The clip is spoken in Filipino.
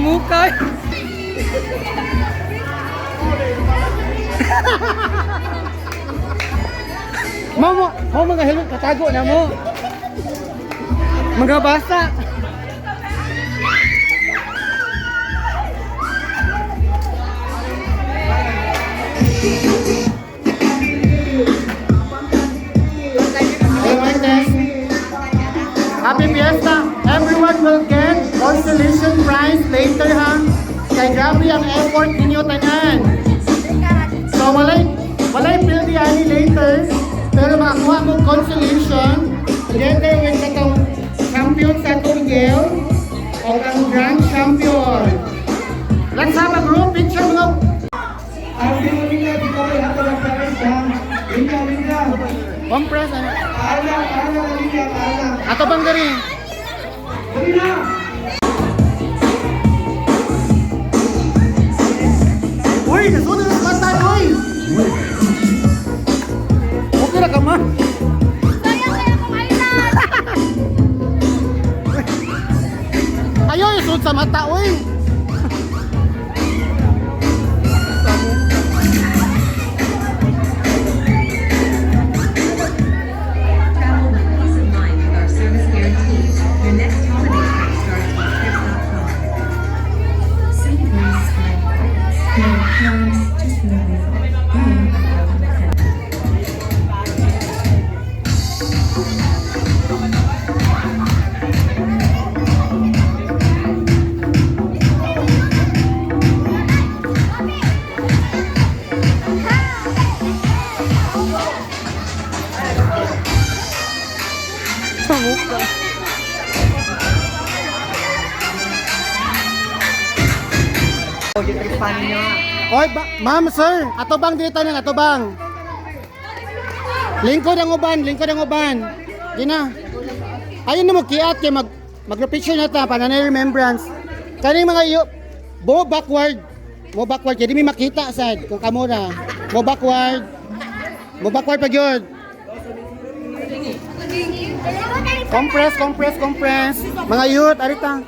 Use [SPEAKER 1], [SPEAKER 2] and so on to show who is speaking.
[SPEAKER 1] Samukay. Mo mga helmet katago na mo. Mga basa. Happy Fiesta! Everyone will get consolation prize later ha. Kaya grabe ang effort ninyo tanan. So walay pildi ani later. Pero makakuha mo consolation together with katong champion sa atong Yale o ang grand champion. Let's have a group picture mga. Compress ano? Ato bang gari? Uy, nasunod ang bata, uy! Okay na ka, ma?
[SPEAKER 2] Kaya kumailan!
[SPEAKER 1] Ayaw, isunod sa mata, uy!
[SPEAKER 3] Travel with peace of mind with our service guarantee. Your next holiday trip starts with Trip.com. St. Louis Sky Gardens. No plans, just moving forward.
[SPEAKER 1] Samukay. Oy, ma'am, sir, ato bang dito nang ato bang? Lingkod ang uban. Di na. Ayun na mo kiat kay mag-picture na ta para na remembrance. Kaning mga mo backward kay di mi makita sad kung kamo na. Mo backward pa gyud. Compress. Mga youth, arita.